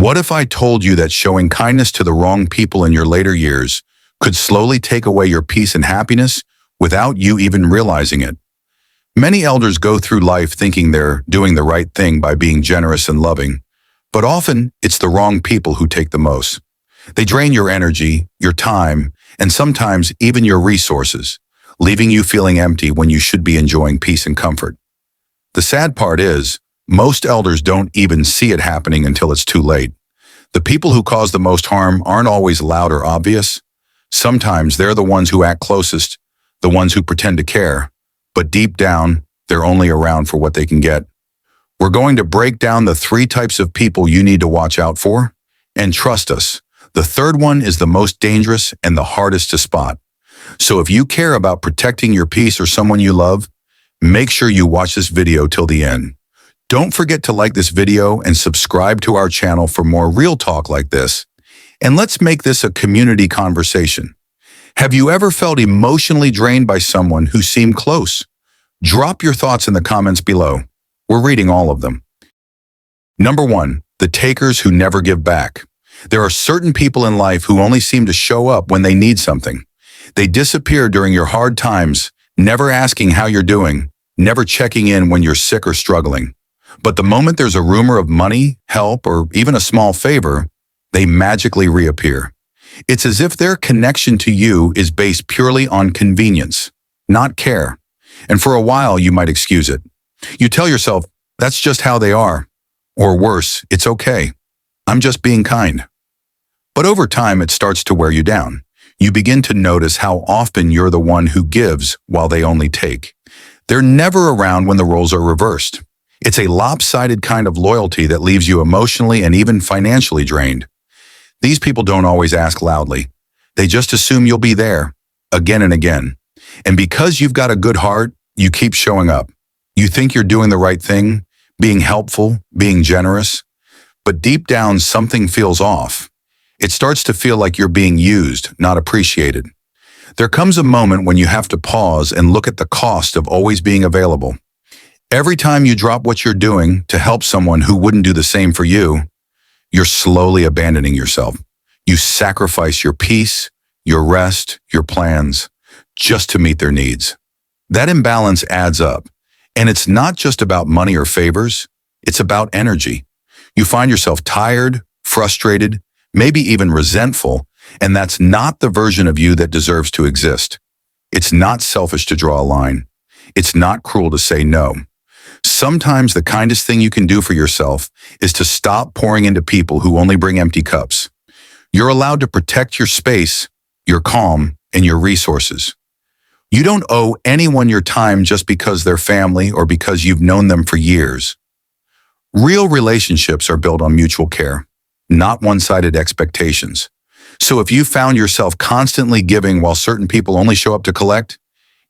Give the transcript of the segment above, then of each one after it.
What if I told you that showing kindness to the wrong people in your later years could slowly take away your peace and happiness without you even realizing it? Many elders go through life thinking they're doing the right thing by being generous and loving, but often it's the wrong people who take the most. They drain your energy, your time, and sometimes even your resources, leaving you feeling empty when you should be enjoying peace and comfort. The sad part is, most elders don't even see it happening until it's too late. The people who cause the most harm aren't always loud or obvious. Sometimes they're the ones who act closest, the ones who pretend to care, but deep down, they're only around for what they can get. We're going to break down the 3 types of people you need to watch out for, and trust us, the third one is the most dangerous and the hardest to spot. So if you care about protecting your peace or someone you love, make sure you watch this video till the end. Don't forget to like this video and subscribe to our channel for more real talk like this. And let's make this a community conversation. Have you ever felt emotionally drained by someone who seemed close? Drop your thoughts in the comments below. We're reading all of them. Number 1, the takers who never give back. There are certain people in life who only seem to show up when they need something. They disappear during your hard times, never asking how you're doing, never checking in when you're sick or struggling. But the moment there's a rumor of money, help, or even a small favor, they magically reappear. It's as if their connection to you is based purely on convenience, not care. And for a while, you might excuse it. You tell yourself, that's just how they are. Or worse, it's okay. I'm just being kind. But over time, it starts to wear you down. You begin to notice how often you're the one who gives while they only take. They're never around when the roles are reversed. It's a lopsided kind of loyalty that leaves you emotionally and even financially drained. These people don't always ask loudly. They just assume you'll be there, again and again. And because you've got a good heart, you keep showing up. You think you're doing the right thing, being helpful, being generous. But deep down, something feels off. It starts to feel like you're being used, not appreciated. There comes a moment when you have to pause and look at the cost of always being available. Every time you drop what you're doing to help someone who wouldn't do the same for you, you're slowly abandoning yourself. You sacrifice your peace, your rest, your plans, just to meet their needs. That imbalance adds up. And it's not just about money or favors, it's about energy. You find yourself tired, frustrated, maybe even resentful, and that's not the version of you that deserves to exist. It's not selfish to draw a line. It's not cruel to say no. Sometimes the kindest thing you can do for yourself is to stop pouring into people who only bring empty cups. You're allowed to protect your space, your calm, and your resources. You don't owe anyone your time just because they're family or because you've known them for years. Real relationships are built on mutual care, not one-sided expectations. So if you found yourself constantly giving while certain people only show up to collect,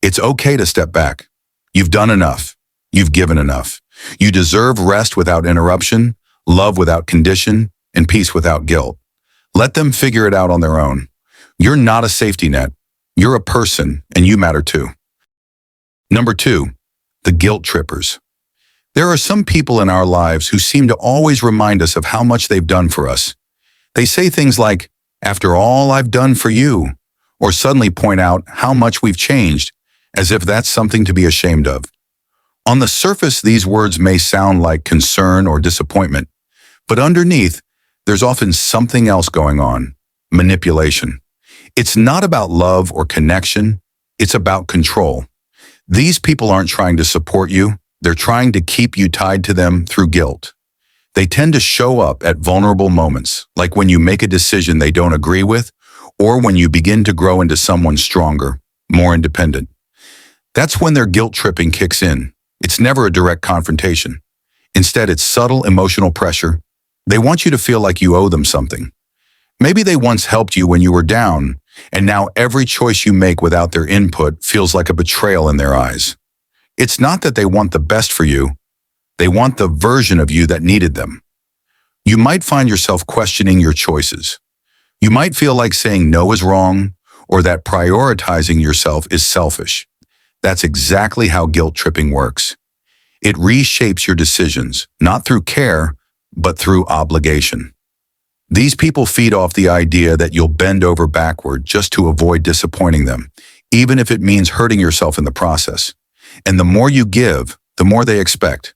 it's okay to step back. You've done enough. You've given enough. You deserve rest without interruption, love without condition, and peace without guilt. Let them figure it out on their own. You're not a safety net. You're a person, and you matter too. Number 2, the guilt trippers. There are some people in our lives who seem to always remind us of how much they've done for us. They say things like, "After all I've done for you," or suddenly point out how much we've changed, as if that's something to be ashamed of. On the surface, these words may sound like concern or disappointment, but underneath, there's often something else going on: manipulation. It's not about love or connection, it's about control. These people aren't trying to support you, they're trying to keep you tied to them through guilt. They tend to show up at vulnerable moments, like when you make a decision they don't agree with, or when you begin to grow into someone stronger, more independent. That's when their guilt tripping kicks in. It's never a direct confrontation. Instead, it's subtle emotional pressure. They want you to feel like you owe them something. Maybe they once helped you when you were down, and now every choice you make without their input feels like a betrayal in their eyes. It's not that they want the best for you. They want the version of you that needed them. You might find yourself questioning your choices. You might feel like saying no is wrong, or that prioritizing yourself is selfish. That's exactly how guilt tripping works. It reshapes your decisions, not through care, but through obligation. These people feed off the idea that you'll bend over backward just to avoid disappointing them, even if it means hurting yourself in the process. And the more you give, the more they expect.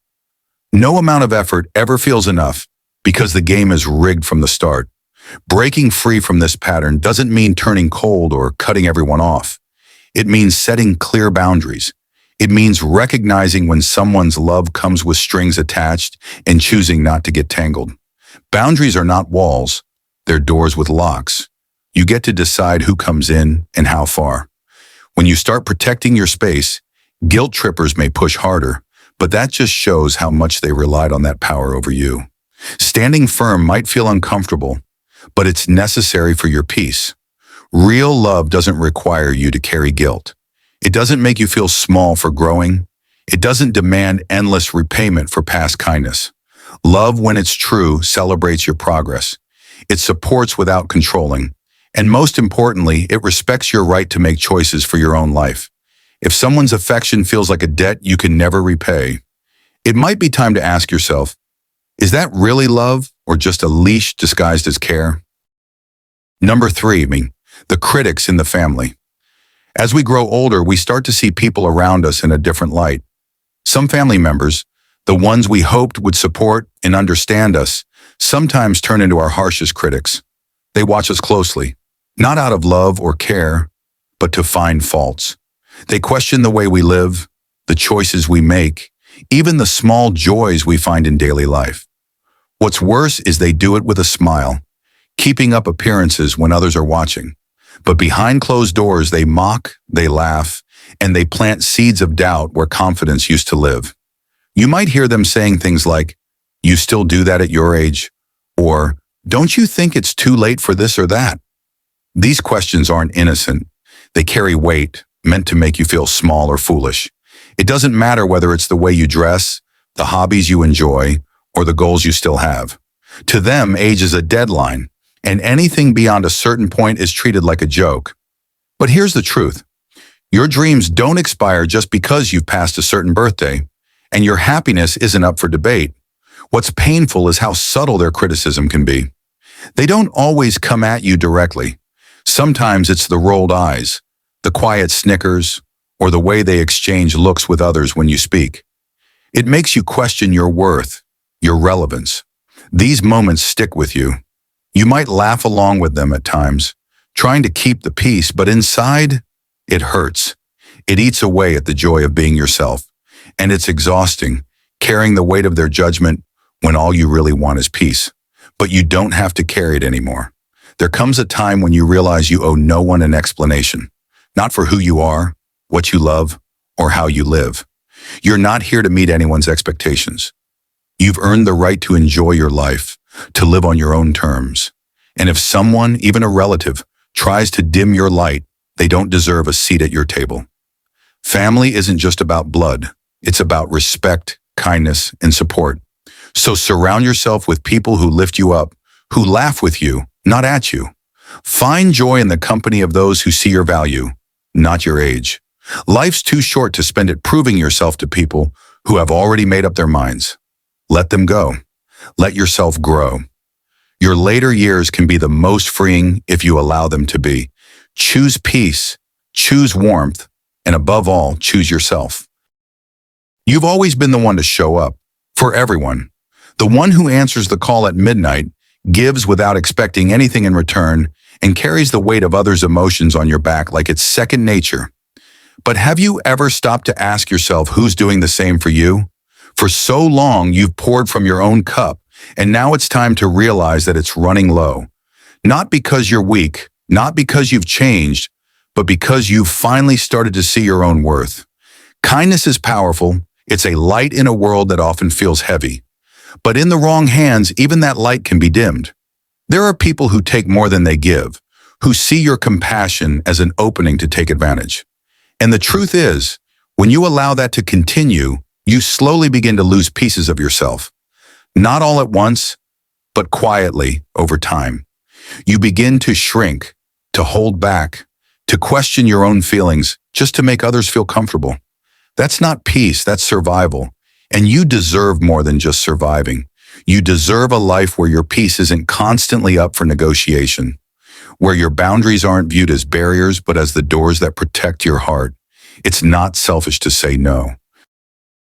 No amount of effort ever feels enough because the game is rigged from the start. Breaking free from this pattern doesn't mean turning cold or cutting everyone off. It means setting clear boundaries. It means recognizing when someone's love comes with strings attached and choosing not to get tangled. Boundaries are not walls, they're doors with locks. You get to decide who comes in and how far. When you start protecting your space, guilt trippers may push harder, but that just shows how much they relied on that power over you. Standing firm might feel uncomfortable, but it's necessary for your peace. Real love doesn't require you to carry guilt. It doesn't make you feel small for growing. It doesn't demand endless repayment for past kindness. Love, when it's true, celebrates your progress. It supports without controlling. And most importantly, it respects your right to make choices for your own life. If someone's affection feels like a debt you can never repay, it might be time to ask yourself, is that really love or just a leash disguised as care? Number 3, the critics in the family. As we grow older, we start to see people around us in a different light. Some family members, the ones we hoped would support and understand us, sometimes turn into our harshest critics. They watch us closely, not out of love or care, but to find faults. They question the way we live, the choices we make, even the small joys we find in daily life. What's worse is they do it with a smile, keeping up appearances when others are watching. But behind closed doors, they mock, they laugh, and they plant seeds of doubt where confidence used to live. You might hear them saying things like, "You still do that at your age?" Or, "Don't you think it's too late for this or that?" These questions aren't innocent. They carry weight, meant to make you feel small or foolish. It doesn't matter whether it's the way you dress, the hobbies you enjoy, or the goals you still have. To them, age is a deadline, and anything beyond a certain point is treated like a joke. But here's the truth. Your dreams don't expire just because you've passed a certain birthday, and your happiness isn't up for debate. What's painful is how subtle their criticism can be. They don't always come at you directly. Sometimes it's the rolled eyes, the quiet snickers, or the way they exchange looks with others when you speak. It makes you question your worth, your relevance. These moments stick with you. You might laugh along with them at times, trying to keep the peace, but inside, it hurts. It eats away at the joy of being yourself. And it's exhausting, carrying the weight of their judgment when all you really want is peace. But you don't have to carry it anymore. There comes a time when you realize you owe no one an explanation, not for who you are, what you love, or how you live. You're not here to meet anyone's expectations. You've earned the right to enjoy your life, to live on your own terms. And if someone, even a relative, tries to dim your light, they don't deserve a seat at your table. Family isn't just about blood. It's about respect, kindness, and support. So surround yourself with people who lift you up, who laugh with you, not at you. Find joy in the company of those who see your value, not your age. Life's too short to spend it proving yourself to people who have already made up their minds. Let them go. Let yourself grow. Your later years can be the most freeing if you allow them to be. Choose peace, choose warmth, and above all, choose yourself. You've always been the one to show up, for everyone. The one who answers the call at midnight, gives without expecting anything in return, and carries the weight of others' emotions on your back like it's second nature. But have you ever stopped to ask yourself who's doing the same for you? For so long, you've poured from your own cup, and now it's time to realize that it's running low. Not because you're weak, not because you've changed, but because you've finally started to see your own worth. Kindness is powerful. It's a light in a world that often feels heavy. But in the wrong hands, even that light can be dimmed. There are people who take more than they give, who see your compassion as an opening to take advantage. And the truth is, when you allow that to continue, you slowly begin to lose pieces of yourself. Not all at once, but quietly over time. You begin to shrink, to hold back, to question your own feelings just to make others feel comfortable. That's not peace, that's survival. And you deserve more than just surviving. You deserve a life where your peace isn't constantly up for negotiation, where your boundaries aren't viewed as barriers but as the doors that protect your heart. It's not selfish to say no.